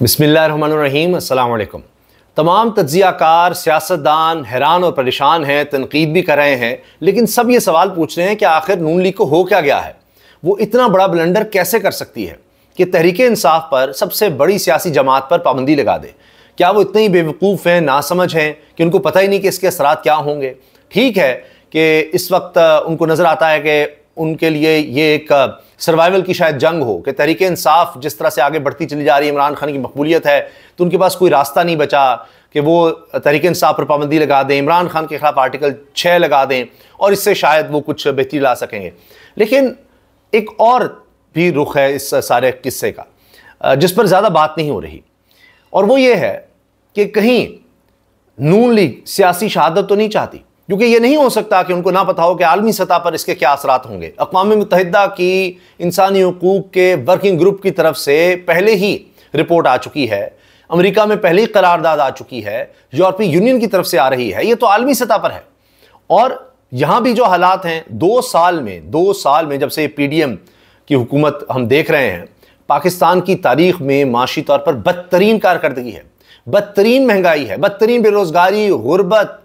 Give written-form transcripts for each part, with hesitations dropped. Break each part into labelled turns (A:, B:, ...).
A: बिस्मिल्लाहिर्रहमानिर्रहीम, अस्सलाम वालेकुम। तमाम तज्ज़ियाकार सियासतदान हैरान और परेशान हैं, तनकीद भी कर रहे हैं, लेकिन सब ये सवाल पूछ रहे हैं कि आखिर नून लीग को हो क्या गया है। वो इतना बड़ा ब्लंडर कैसे कर सकती है कि तहरीके इंसाफ पर, सबसे बड़ी सियासी जमात पर पाबंदी लगा दे। क्या वो इतने ही बेवकूफ़ हैं, नासमझ हैं कि उनको पता ही नहीं कि इसके असरात क्या होंगे। ठीक है कि इस वक्त उनको नज़र आता है कि उनके लिए ये एक सर्वाइवल की शायद जंग हो कि तहरीके इंसाफ जिस तरह से आगे बढ़ती चली जा रही है, इमरान खान की मकबूलियत है, तो उनके पास कोई रास्ता नहीं बचा कि वो तहरीके इंसाफ पर पाबंदी लगा दें, इमरान खान के खिलाफ आर्टिकल 6 लगा दें और इससे शायद वो कुछ बेहतरी ला सकेंगे। लेकिन एक और भी रुख है इस सारे किस्से का जिस पर ज़्यादा बात नहीं हो रही, और वो ये है कि कहीं नून लीग सियासी शहादत तो नहीं चाहती, क्योंकि ये नहीं हो सकता कि उनको ना पता हो कि आलमी सतह पर इसके क्या असरात होंगे। अक़वाम मुत्तहिदा की इंसानी हुकूक के वर्किंग ग्रुप की तरफ से पहले ही रिपोर्ट आ चुकी है, अमेरिका में पहले ही करारदाद आ चुकी है, यूरोपीय यूनियन की तरफ से आ रही है, ये तो आलमी सतह पर है। और यहां भी जो हालात हैं, 2 साल में जब से PDM की हुकूमत हम देख रहे हैं, पाकिस्तान की तारीख में माशी तौर पर बदतरीन कारकर्दगी है, बदतरीन महंगाई है, बदतरीन बेरोजगारी, गुर्बत,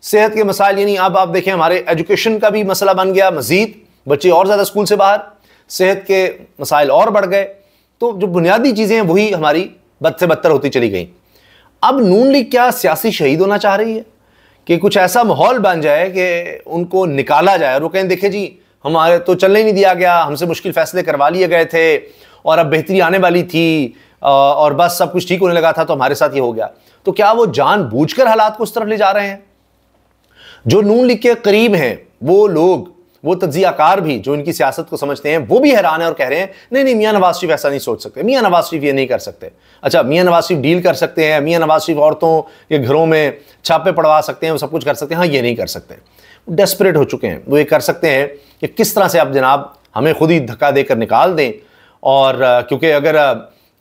A: सेहत के मसाइल। यानी अब आप देखें हमारे एजुकेशन का भी मसला बन गया, मजीद बच्चे और ज़्यादा स्कूल से बाहर, सेहत के मसाइल और बढ़ गए, तो जो बुनियादी चीज़ें हैं वही हमारी बद से बदतर होती चली गई। अब नून लीग क्या सियासी शहीद होना चाह रही है कि कुछ ऐसा माहौल बन जाए कि उनको निकाला जाए और वो कहें देखें जी हमारे तो चलने ही नहीं दिया गया, हमसे मुश्किल फैसले करवा लिए गए थे और अब बेहतरी आने वाली थी और बस सब कुछ ठीक होने लगा था तो हमारे साथ ये हो गया। तो क्या वो जानबूझकर हालात को उस तरफ ले जा रहे हैं? जो नून लीग के करीब हैं वो लोग, वो तज्जियाकार भी जो इनकी सियासत को समझते हैं, वो भी हैरान है और कह रहे हैं नहीं नहीं, मियां नवाज शरीफ ऐसा नहीं सोच सकते, मियां नवाज शरीफ ये नहीं कर सकते। अच्छा, मियां नवाज शरीफ डील कर सकते हैं, मियां नवाज शरीफ औरतों के घरों में छापे पड़वा सकते हैं, वो सब कुछ कर सकते हैं, हाँ ये नहीं कर सकते। डेस्परेट हो चुके हैं, वो ये कर सकते हैं कि किस तरह से आप जनाब हमें खुद ही धक्का देकर निकाल दें। और क्योंकि अगर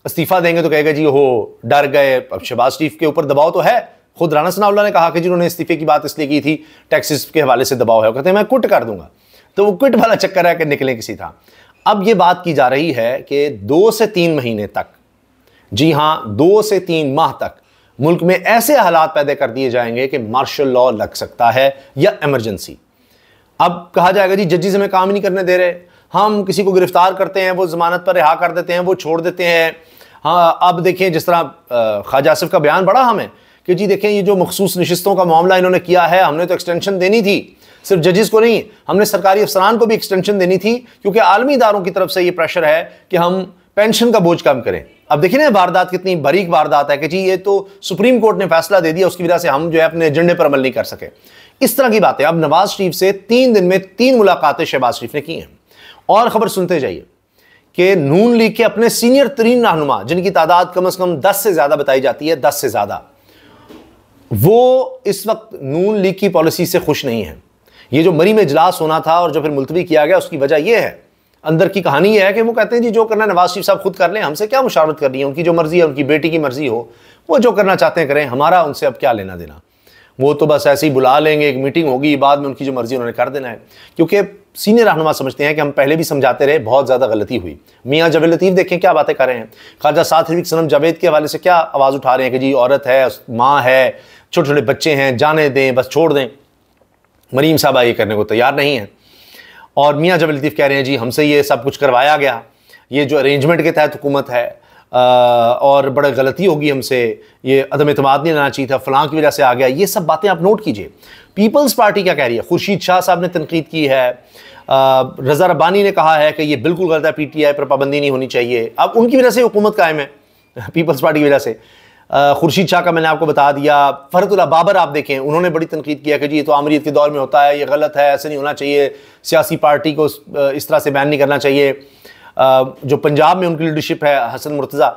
A: इस्तीफा देंगे तो कहेगा जी हो डर गए। अब शहबाज शरीफ के ऊपर दबाव तो है, खुद राना सनाउल्लाह ने कहा कि जिन्होंने इस्तीफे की बात इसलिए की थी टैक्सेस के हवाले से दबाव है, वो कहते हैं मैं क्विट कर दूंगा। तो वो क्विट वाला चक्कर है कि निकले किसी था। अब ये बात की जा रही है कि 2 से 3 महीने तक, जी हां 2 से 3 माह तक मुल्क में ऐसे हालात पैदा कर दिए जाएंगे कि मार्शल लॉ लग सकता है या इमरजेंसी। अब कहा जाएगा जी जजेस हमें काम ही नहीं करने दे रहे, हम किसी को गिरफ्तार करते हैं वो जमानत पर रिहा कर देते हैं, वो छोड़ देते हैं। हाँ अब देखें जिस तरह ख्वाजा आसिफ का बयान बड़ा हमें कि जी देखें ये जो मखसूस नशिस्तों का मामला इन्होंने किया है, हमने तो एक्सटेंशन देनी थी, सिर्फ जजेस को नहीं, हमने सरकारी अफसरान को भी एक्सटेंशन देनी थी, क्योंकि आलमी इदारों की तरफ से ये प्रेशर है कि हम पेंशन का बोझ कम करें। अब देखिए ना वारदात कितनी बारीक वारदात है कि जी ये तो सुप्रीम कोर्ट ने फैसला दे दिया, उसकी वजह से हम जो है अपने एजेंडे पर अमल नहीं कर सके। इस तरह की बातें। अब नवाज शरीफ से 3 दिन में 3 मुलाकातें शहबाज शरीफ ने की हैं। और खबर सुनते जाइए कि नून लीग के अपने सीनियर तरीन रहनुमा, जिनकी तादाद कम से कम 10 से ज्यादा बताई जाती है, 10 से ज्यादा, वो इस वक्त नून लीग की पॉलिसी से खुश नहीं है। ये जो मरी में इजलास होना था और जो फिर मुलतवी किया गया, उसकी वजह यह है, अंदर की कहानी यह है कि वो कहते हैं जी जो करना नवाज शरीफ साहब खुद कर लें, हमसे क्या मुशावरत करनी है, उनकी जो मर्जी है, उनकी बेटी की मर्जी हो, वो जो करना चाहते हैं करें, हमारा उनसे अब क्या लेना देना। वो तो बस ऐसे ही बुला लेंगे, एक मीटिंग होगी, बाद में उनकी जो मर्जी उन्होंने कर देना है। क्योंकि सीनियर रहनुमा समझते हैं कि हम पहले भी समझाते रहे, बहुत ज़्यादा गलती हुई। मियाँ जावेद लतीफ़ देखें क्या बातें कर रहे हैं, ख्वाजा साद हबीब सनम जावेद के हवाले से क्या आवाज़ उठा रहे हैं कि जी औरत है, माँ है, छोटे छोटे बच्चे हैं, जाने दें, बस छोड़ दें। मरीम साहबा ये करने को तैयार नहीं है। और मियाँ जावेद लतीफ़ कह रहे हैं जी हमसे ये सब कुछ करवाया गया, ये जो अरेंजमेंट के तहत हुकूमत है और बड़ा गलती होगी हमसे, ये अदम एतमाद नहीं लाना चाहिए था, फलां की वजह से आ गया। ये सब बातें आप नोट कीजिए। पीपल्स पार्टी क्या कह रही है? खुर्शीद शाह साहब ने तनकीद की है, रज़ा रब्बानी ने कहा है कि ये बिल्कुल गलत है, PTI पर पाबंदी नहीं होनी चाहिए। अब उनकी वजह से हुकूमत कायम है, पीपल्स पार्टी की वजह से। खुर्शीद शाह का मैंने आपको बता दिया। फरहतुल्लाह बाबर आप देखें, उन्होंने बड़ी तनकीद किया कि जी ये तो आमरीत के दौर में होता है, ये गलत है, ऐसे नहीं होना चाहिए, सियासी पार्टी को इस तरह से बैन नहीं करना चाहिए। जो पंजाब में उनकी लीडरशिप है, हसन मुर्तज़ा,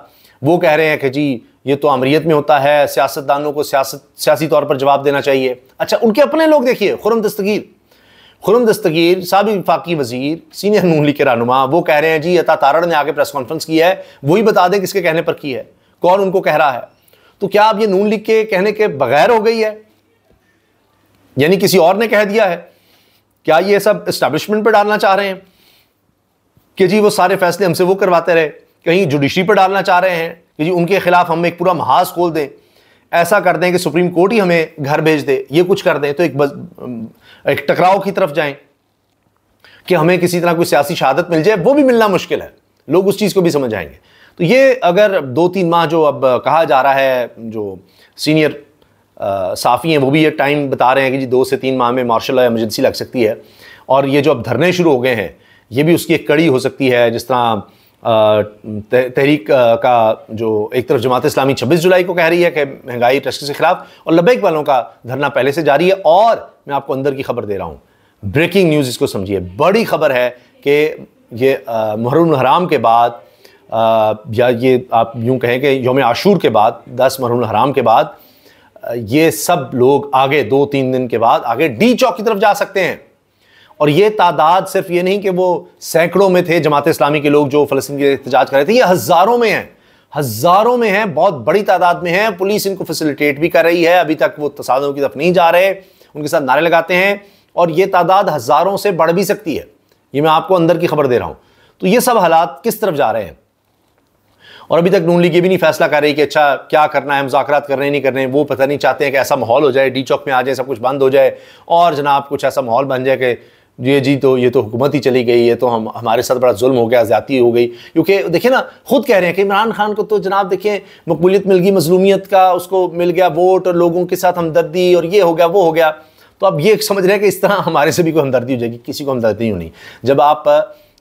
A: वो कह रहे हैं कि जी ये तो आमरीत में होता है, सियासतदानों को सियासी तौर पर जवाब देना चाहिए। अच्छा, उनके अपने लोग देखिए, खुर्रम दस्तगीर साबिक़ वफाकी वजीर, सीनियर नून लीग के रहनुमा, वो कह रहे हैं जी अता तारड़ ने आगे प्रेस कॉन्फ्रेंस की है, वही बता दें किसके कहने पर की है, कौन उनको कह रहा है। तो क्या अब ये नून लीग के कहने के बगैर हो गई है, यानी किसी और ने कह दिया है? क्या ये सब एस्टैब्लिशमेंट पर डालना चाह रहे हैं कि जी वो सारे फैसले हमसे वो करवाते रहे? कहीं जुडिशरी पर डालना चाह रहे हैं कि जी उनके खिलाफ हम एक पूरा महाज खोल दें, ऐसा कर दें कि सुप्रीम कोर्ट ही हमें घर भेज दे, ये कुछ कर दें, तो एक टकराव की तरफ जाएं कि हमें किसी तरह कोई सियासी शहादत मिल जाए, वो भी मिलना मुश्किल है, लोग उस चीज़ को भी समझ आएंगे। तो ये अगर 2-3 माह जो अब कहा जा रहा है, जो सीनियर साफ़ी हैं वो भी ये टाइम बता रहे हैं कि जी 2 से 3 माह में मार्शल लॉ इमरजेंसी लग सकती है, और ये जो अब धरने शुरू हो गए हैं ये भी उसकी एक कड़ी हो सकती है। जिस तरह तहरीक का जो एक तरफ जमात इस्लामी 26 जुलाई को कह रही है कि महंगाई टैक्स के खिलाफ, और लबैक वालों का धरना पहले से जारी है। और मैं आपको अंदर की खबर दे रहा हूँ, ब्रेकिंग न्यूज़ इसको समझिए, बड़ी खबर है कि ये मुहर्रम हराम के बाद, या ये आप यूँ कहें कि यौम आशूर के बाद, 10 मुहर्रम हराम के बाद, ये सब लोग आगे 2-3 दिन के बाद आगे डी चौक की तरफ जा सकते हैं। और ये तादाद सिर्फ ये नहीं कि वो सैकड़ों में थे जमात इस्लामी के लोग जो फ़लस्तीन के एहतजाज कर रहे थे, ये हज़ारों में हैं, हज़ारों में हैं, बहुत बड़ी तादाद में हैं। पुलिस इनको फैसिलिटेट भी कर रही है, अभी तक वो तसादुम की तरफ नहीं जा रहे, उनके साथ नारे लगाते हैं, और ये तादाद हज़ारों से बढ़ भी सकती है। ये मैं आपको अंदर की खबर दे रहा हूँ। तो ये सब हालात किस तरफ जा रहे हैं, और अभी तक नून लीग ये भी नहीं फैसला कर रही कि अच्छा क्या करना है, मुज़ाकरात करने नहीं करने। वो पता नहीं चाहते हैं कि ऐसा माहौल हो जाए, डी चौक में आ जाए, सब कुछ बंद हो जाए, और जनाब कुछ ऐसा माहौल बन जाए कि ये तो हुकूमत ही चली गई, ये तो हमारे साथ बड़ा जुल्म हो गया, ज़्यादती हो गई। क्योंकि देखिए ना, खुद कह रहे हैं कि इमरान खान को तो जनाब देखिए मकबूलियत मिल गई, मजलूमियत का उसको मिल गया वोट, और लोगों के साथ हमदर्दी, और ये हो गया वो हो गया। तो अब ये समझ रहे हैं कि इस तरह हमारे से भी कोई हमदर्दी हो जाएगी, किसी को हमदर्दी नहीं। जब आप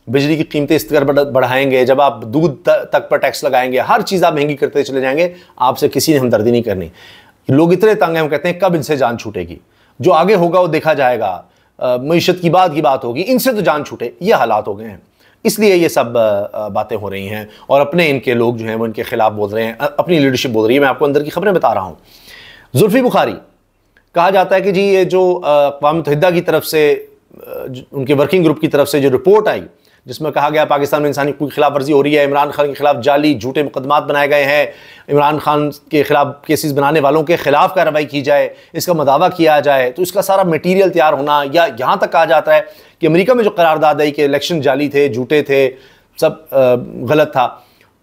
A: बिजली की कीमतें इस तरह बढ़ाएंगे, जब आप दूध तक पर टैक्स लगाएंगे, हर चीज़ आप महंगी करते चले जाएंगे, आपसे किसी ने हमदर्दी नहीं करनी। लोग इतने तंग हैं, हम कहते हैं कब इनसे जान छूटेगी, जो आगे होगा वो देखा जाएगा, मईशत की बात होगी, इनसे तो जान छूटे। ये हालात हो गए हैं, इसलिए ये सब बातें हो रही हैं, और अपने इनके लोग जो हैं वो इनके खिलाफ बोल रहे हैं, अपनी लीडरशिप बोल रही है। मैं आपको अंदर की खबरें बता रहा हूँ। जुल्फी बुखारी, कहा जाता है कि जी ये जो अक़वाम मुत्तहिदा की तरफ से, उनके वर्किंग ग्रुप की तरफ से जो रिपोर्ट आई, जिसमें कहा गया पाकिस्तान में इंसानी हकूक़ की खिलाफ वर्जी हो रही है, इमरान खान के खिलाफ जाली झूठे मुकदमात बनाए गए हैं, इमरान खान के खिलाफ केसेस बनाने वालों के खिलाफ कार्रवाई की जाए, इसका मदावा किया जाए, तो इसका सारा मटीरियल तैयार होना, या यहाँ तक कहा जाता है कि अमेरिका में जो करारदाद आई कि इलेक्शन जाली थे, झूठे थे, सब गलत था,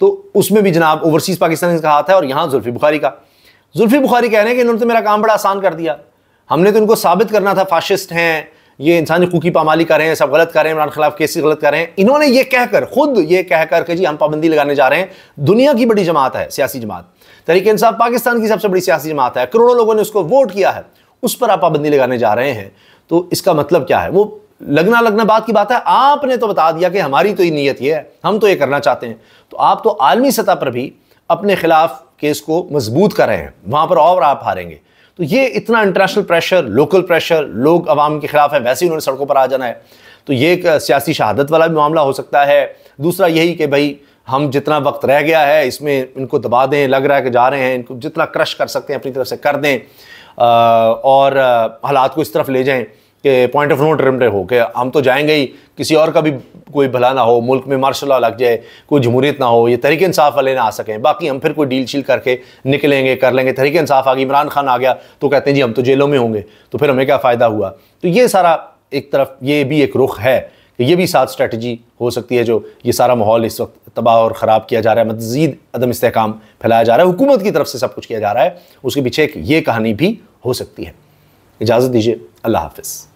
A: तो उसमें भी जनाब ओवरसीज़ पाकिस्तान का हाथ है। और यहाँ जुल्फी बुखारी कह रहे हैं कि इन्होंने तो मेरा काम बड़ा आसान कर दिया, हमने तो इनको साबित करना था फाशिस्ट हैं, ये इंसानी हकूक़ की पामाली कर रहे हैं, सब गलत कर रहे हैं, इमरान खिलाफ केसेस गलत कर रहे हैं। इन्होंने ये कहकर, खुद ये कहकर कि जी हम पाबंदी लगाने जा रहे हैं। दुनिया की बड़ी जमात है, सियासी जमात तहरीक इंसाफ, पाकिस्तान की सबसे बड़ी सियासी जमात है, करोड़ों लोगों ने उसको वोट किया है, उस पर आप पाबंदी लगाने जा रहे हैं। तो इसका मतलब क्या है? वो लगना बात की बात है। आपने तो बता दिया कि हमारी तो ये नीयत ये है, हम तो ये करना चाहते हैं। तो आप तो आलमी सतह पर भी अपने खिलाफ केस को मजबूत कर रहे हैं, वहां पर और आप हारेंगे। तो ये इतना इंटरनेशनल प्रेशर, लोकल प्रेशर, लोग अवाम के खिलाफ है, वैसे ही उन्होंने सड़कों पर आ जाना है। तो ये एक सियासी शहादत वाला भी मामला हो सकता है। दूसरा यही कि भाई हम जितना वक्त रह गया है इसमें इनको दबा दें, लग रहा है कि जा रहे हैं, इनको जितना क्रश कर सकते हैं अपनी तरफ से कर दें, और हालात को इस तरफ ले जाएं कि पॉइंट ऑफ नो रिटर्न हो कि हम तो जाएंगे ही, किसी और का भी कोई भला ना हो, मुल्क में मार्शल लॉ लग जाए, कोई जमहूरियत ना हो, ये तहरीक इंसाफ वाले ना आ सकें, बाकी हम फिर कोई डील शील करके निकलेंगे, कर लेंगे। तहरीक इंसाफ आ गई, इमरान खान आ गया, तो कहते हैं जी हम तो जेलों में होंगे, तो फिर हमें क्या फ़ायदा हुआ। तो ये सारा एक तरफ ये भी एक रुख है कि ये भी साथ स्ट्रैटेजी हो सकती है, जो ये सारा माहौल इस वक्त तबाह और ख़राब किया जा रहा है, मज़ीद अदम इस्तेहकाम फैलाया जा रहा है, हुकूमत की तरफ से सब कुछ किया जा रहा है, उसके पीछे एक ये कहानी भी हो सकती है। इजाज़त दीजिए, अल्लाह हाफ़िज़।